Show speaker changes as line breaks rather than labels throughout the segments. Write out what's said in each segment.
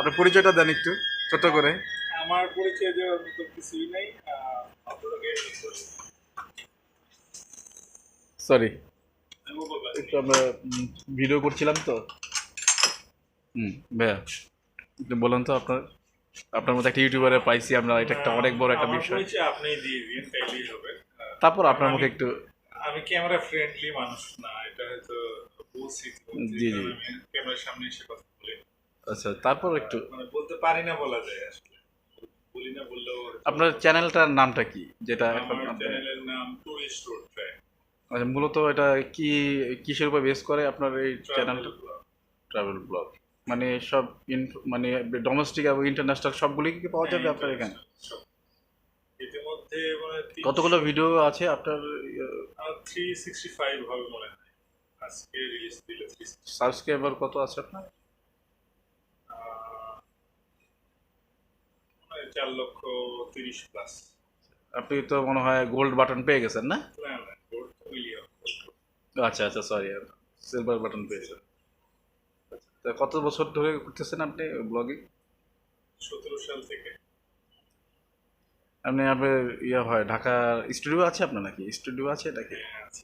আপনার পরিচয়টা দেন একটু ছোট করে।
আমার পরিচয় দেওয়ার মতো কিছুই নাই। আপনাকে
সরি, একটু আমরা ভিডিও করছিলাম তো। ভাইয়া একটু বলুন তো আপনার মতো একটা ইউটিউবারে পাইছি আমরা, এটা একটা অনেক বড় একটা বিষয়।
আপনি দিয়ে দিন, তাইলেই হবে।
তারপর আপনার মুখে একটু।
আমি ক্যামেরা ফ্রেন্ডলি মানুষ না, এটা হয়তো বলছি।
জি জি,
আমি ক্যামেরার সামনে এসে কথা বলি।
আচ্ছা তারপর একটু
মানে বলতে পারি না, বলা যায় আসলে, বলি না বললেও।
আপনার চ্যানেলটার নামটা কি, যেটা এখন
আমার চ্যানেলের নাম টুরিস্ট রোড ট্র্যাক।
আচ্ছা, মূলত এটা কি কিসের উপর বেস করে আপনার এই চ্যানেলটা? ট্রাভেল ব্লগ, মানে সব মানে ডোমেস্টিক এবং ইন্টারন্যাশনাল সবগুলি কি পাওয়া যাবে আপনার এখানে?
ইতিমধ্যে মানে
কতগুলো ভিডিও আছে আপনার?
365 হবে মনে হয়, আজকে রিলিজ দিলে।
সাবস্ক্রাইবার কত আছে আপনার?
4,30,000 প্লাস।
আপনি তো মনে হয় গোল্ড বাটন পেয়ে গেছেন না?
না না, গোল্ড তো মিলিয়ন।
আচ্ছা আচ্ছা, সরি, সিলভার বাটন পেয়েছেন। তা কত বছর ধরে করতেছেন আপনি ব্লগিং?
17 সাল থেকে।
আপনি আপনার ইয়ে হয় ঢাকার স্টুডিও আছে আপনার নাকি? স্টুডিও আছে নাকি?
হ্যাঁ আছে,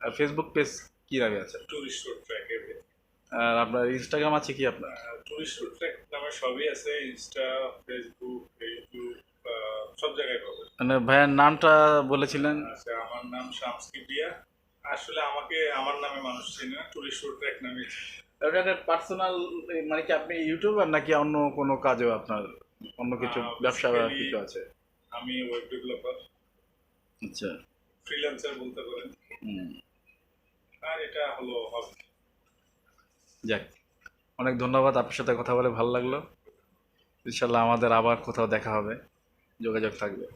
আর ফেসবুক পেজ কি নামে আছে?
টুরিস্ট রোড ট্র্যাকের।
আর আপনার ইনস্টাগ্রাম আছে কি আপনার?
টুরিস্ট রোড ট্র্যাক নামে সবই আছে, ইনস্টা, ফেসবুক, ইউটিউব, সব জায়গায় পাবে।
মানে ভাইয়ের নামটা বলেছিলেন।
আচ্ছা, আমার নাম শামসকিপিয়া। আসলে আমাকে আমার নামে মানুষ চেনে না, টুরিস্ট রোড ট্র্যাক নামে।
পার্সোনাল মানে কি আপনি ইউটিউবার নাকি অন্য কোনো কাজও আপনার, অন্য কিছু ব্যবসা বা কিছু আছে?
আমি ওয়েব ডেভেলপার,
আচ্ছা,
ফ্রিল্যান্সার বলতে পারেন। আর এটা হলো হবি।
যাক, অনেক ধন্যবাদ, আপনার সাথে কথা বলে ভালো লাগলো। ইনশাল্লাহ আমাদের আবার কোথাও দেখা হবে, যোগাযোগ থাকবে।